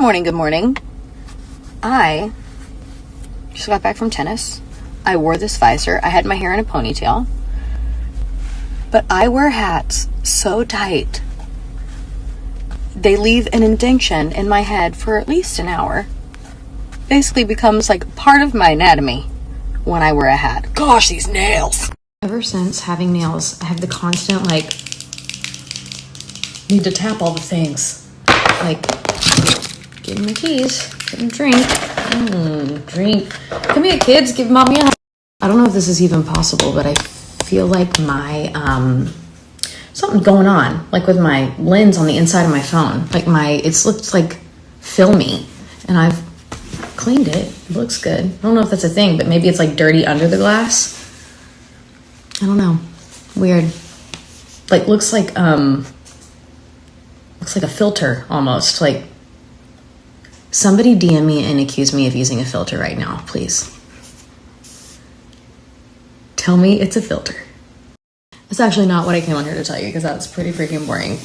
morning, good morning. I just got back from tennis. I wore this visor. I had my hair in a ponytail. But I wear hats so tight, they leave an indentation in my head for at least an hour. Basically becomes like part of my anatomy when I wear a hat. Gosh, these nails. Ever since having nails, I have the constant need to tap all the things. Give me my keys, give me a drink. Drink. Come here, kids, give mommy a hug. I don't know if this is even possible, but I feel like my, something's going on, with my lens on the inside of my phone. It looks filmy, and I've cleaned it. It looks good. I don't know if that's a thing, but maybe it's dirty under the glass. I don't know. Weird. Looks like a filter almost. Somebody DM me and accuse me of using a filter right now, please. Tell me it's a filter. It's actually not what I came on here to tell you, because that's pretty freaking boring.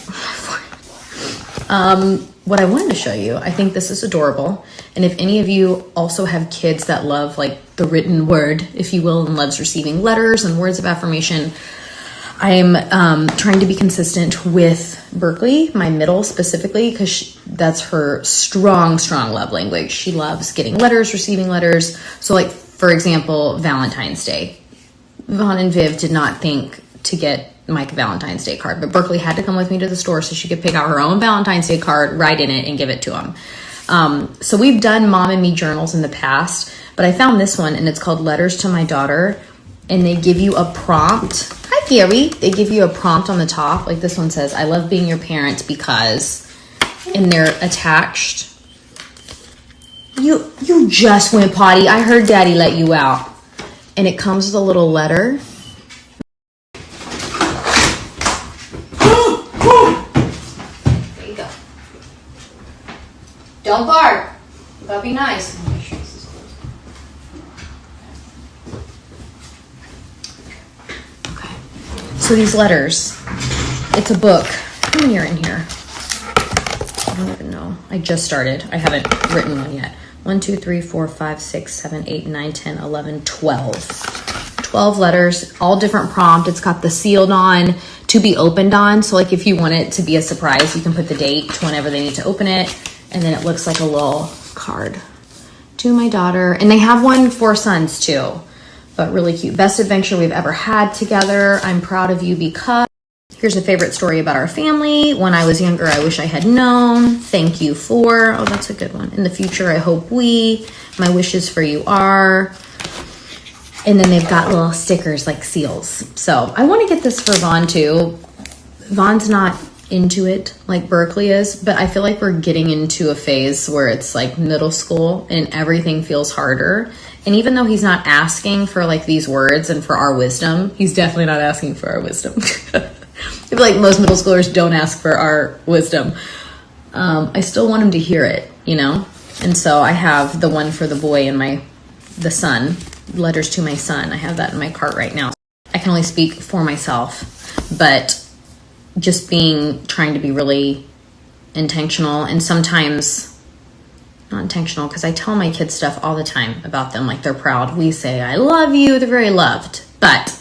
What I wanted to show you, I think this is adorable. And if any of you also have kids that love the written word, if you will, and loves receiving letters and words of affirmation, I'm trying to be consistent with Berkeley, my middle specifically, because that's her strong love language. She loves getting letters, receiving letters. So for example, Valentine's Day. Vaughn and Viv did not think to get Mike a Valentine's Day card, but Berkeley had to come with me to the store so she could pick out her own Valentine's Day card, write in it, and give it to him. So we've done mom and me journals in the past, but I found this one, and it's called Letters to My Daughter, and they give you a prompt. Hi, Gary. They give you a prompt on the top. This one says, I love being your parent because, and they're attached. You just went potty. I heard daddy let you out. And it comes with a little letter. There you go. Don't bark. You gotta be nice. Make sure this is closed. Okay. So these letters, it's a book. How many are in here? I don't even know. I just started. I haven't written one yet. 1, 2, 3, 4, 5, 6, 7, 8, 9, 10, 11, 12. 12 letters, all different prompt. It's got the sealed on, to be opened on. So if you want it to be a surprise, you can put the date whenever they need to open it. And then it looks like a little card. To my daughter. And they have one for sons too, but really cute. Best adventure we've ever had together. I'm proud of you because. Here's a favorite story about our family. When I was younger, I wish I had known. Thank you for. Oh, that's a good one. In the future, I hope we. My wishes for you are. And then they've got little stickers like seals. So I want to get this for Vaughn too. Vaughn's not into it like Berkeley is, but I feel like we're getting into a phase where it's middle school and everything feels harder. And even though he's not asking for these words and for our wisdom, he's definitely not asking for our wisdom. I feel most middle schoolers don't ask for our wisdom. I still want him to hear it, And so I have the one for the boy and the son, letters to my son. I have that in my cart right now. I can only speak for myself, but just trying to be really intentional, and sometimes not intentional, because I tell my kids stuff all the time about them. They're proud. We say, I love you. They're very loved, but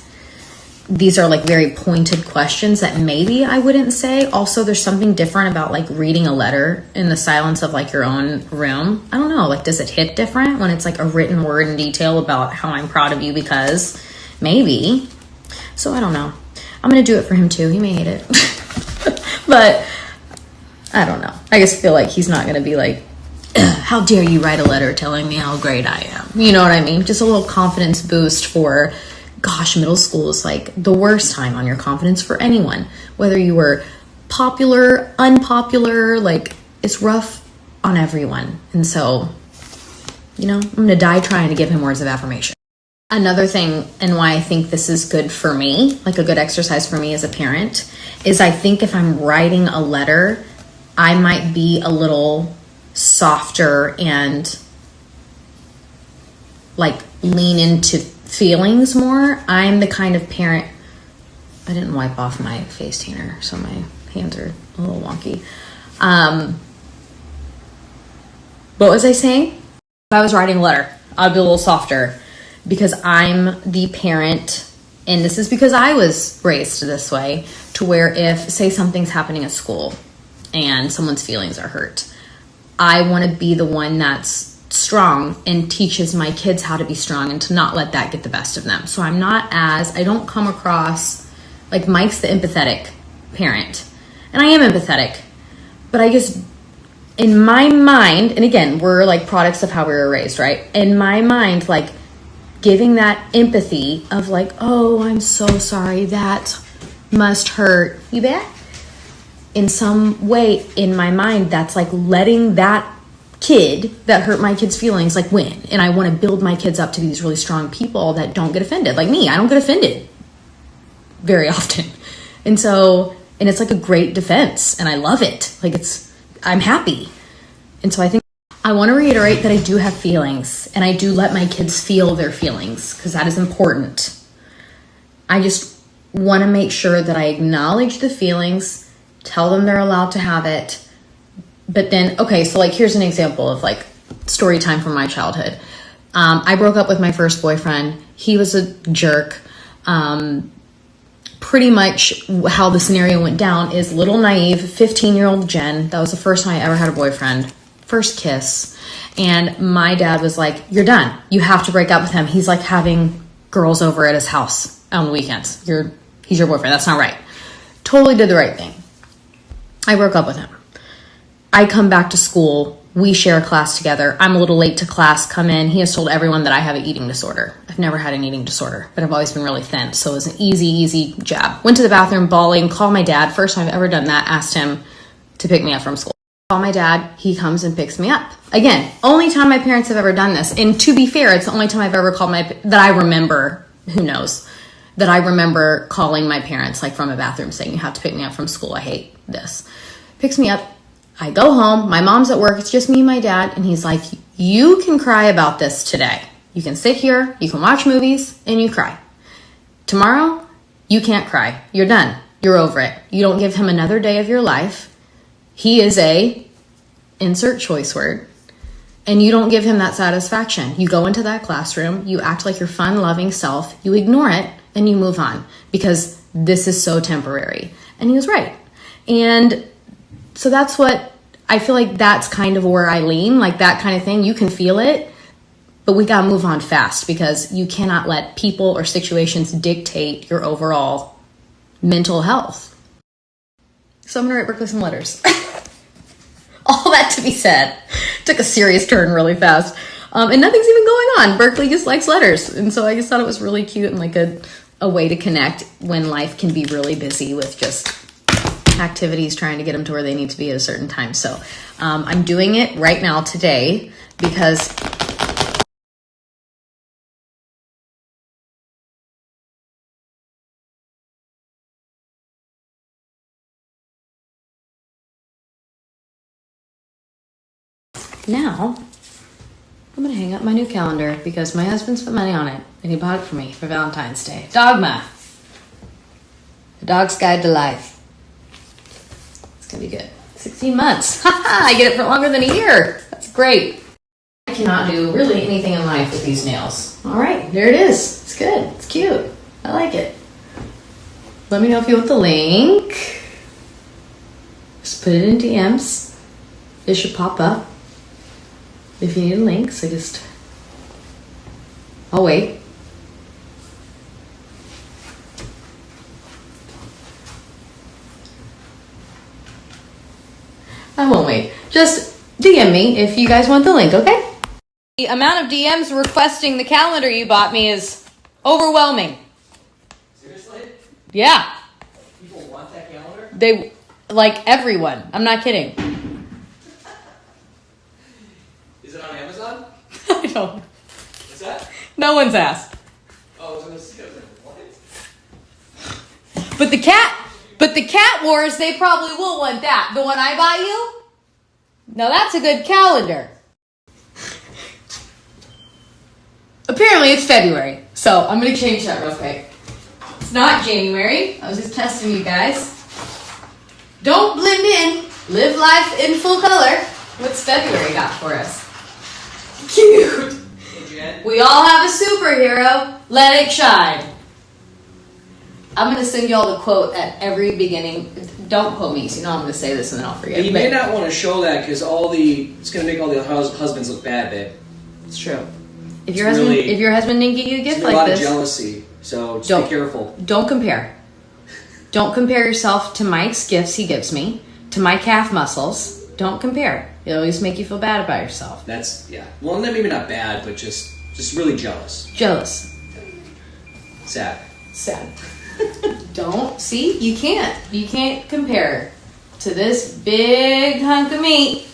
these are very pointed questions that maybe I wouldn't say. Also, there's something different about reading a letter in the silence of your own room. I don't know, does it hit different when it's a written word in detail about how I'm proud of you because maybe. So I don't know. I'm going to do it for him too. He may hate it. But I don't know. I just feel he's not going to be how dare you write a letter telling me how great I am? You know what I mean? Just a little confidence boost for, gosh, middle school is the worst time on your confidence for anyone. Whether you were popular, unpopular, it's rough on everyone. And so, I'm going to die trying to give him words of affirmation. Another thing, and why I think this is good for me, a good exercise for me as a parent, is I think if I'm writing a letter, I might be a little softer and lean into feelings more. I'm the kind of parent. I didn't wipe off my face tanner, so my hands are a little wonky. What was I saying? If I was writing a letter, I'd be a little softer because I'm the parent, and this is because I was raised this way, to where if, say, something's happening at school and someone's feelings are hurt, I want to be the one that's strong and teaches my kids how to be strong and to not let that get the best of them. So I don't come across, like Mike's the empathetic parent, and I am empathetic, but I just, in my mind, and again, we're like products of how we were raised, right? In my mind, like giving that empathy of like, oh, I'm so sorry, that must hurt. You bet? In some way, in my mind, that's like letting that kid that hurt my kid's feelings like win. And I want to build my kids up to be these really strong people that don't get offended. Like me, I don't get offended very often. And it's like a great defense, and I love it. Like I'm happy. And so I think I want to reiterate that I do have feelings, and I do let my kids feel their feelings because that is important. I just want to make sure that I acknowledge the feelings, tell them they're allowed to have it. But then, okay, so like here's an example of like story time from my childhood. I broke up with my first boyfriend. He was a jerk. Pretty much how the scenario went down is little naive 15-year-old Jen. That was the first time I ever had a boyfriend. First kiss. And my dad was like, you're done. You have to break up with him. He's like having girls over at his house on the weekends. He's your boyfriend. That's not right. Totally did the right thing. I broke up with him. I come back to school. We share a class together. I'm a little late to class, come in. He has told everyone that I have an eating disorder. I've never had an eating disorder, but I've always been really thin. So it was an easy jab. Went to the bathroom bawling, called my dad. First time I've ever done that. Asked him to pick me up from school. Call my dad. He comes and picks me up. Again, only time my parents have ever done this. And to be fair, it's the only time I've ever called that I remember, who knows, that I remember calling my parents like from a bathroom saying, you have to pick me up from school. I hate this. Picks me up. I go home, my mom's at work, it's just me and my dad, and he's like, you can cry about this today. You can sit here, you can watch movies, and you cry. Tomorrow, you can't cry. You're done. You're over it. You don't give him another day of your life. He is insert choice word, and you don't give him that satisfaction. You go into that classroom, you act like your fun, loving self, you ignore it, and you move on, because this is so temporary. And he was right. And so that's what I feel like, that's kind of where I lean, like that kind of thing. You can feel it, but we got to move on fast because you cannot let people or situations dictate your overall mental health. So I'm going to write Berkeley some letters. All that to be said, took a serious turn really fast. And nothing's even going on. Berkeley just likes letters. And so I just thought it was really cute and like a way to connect when life can be really busy with just activities trying to get them to where they need to be at a certain time. So I'm doing it right now today because now I'm going to hang up my new calendar because my husband spent money on it and he bought it for me for Valentine's Day. Dogma. The Dog's Guide to Life. It's going to be good. 16 months. I get it for longer than a year. That's great. I cannot do really anything in life with these nails. All right, there it is. It's good. It's cute. I like it. Let me know if you want the link. Just put it in DMs. It should pop up if you need a link. So I'll wait. I won't wait. Just DM me if you guys want the link, okay? The amount of DMs requesting the calendar you bought me is overwhelming. Seriously? Yeah. People want that calendar? They, like everyone. I'm not kidding. Is it on Amazon? I don't. What's that? No one's asked. Oh, I was gonna say, what? But the cat wars, they probably will want that. The one I bought you? Now that's a good calendar. Apparently it's February, so I'm going to change that real quick. It's not January. I was just testing you guys. Don't blend in. Live life in full color. What's February got for us? Cute. Hey, Jen. We all have a superhero. Let it shine. I'm going to send y'all the quote at every beginning. Don't quote me, so you know I'm going to say this and then I'll forget. And you may not want to show that because it's going to make all the husbands look bad, babe. It's true. If your husband didn't get you a gift like a lot this, of jealousy. So just be careful. Don't compare. Don't compare yourself to Mike's gifts he gives me, to my calf muscles. Don't compare. It'll always make you feel bad about yourself. Well, maybe not bad, but just really jealous. Jealous. Sad. Don't. See? You can't compare to this big hunk of meat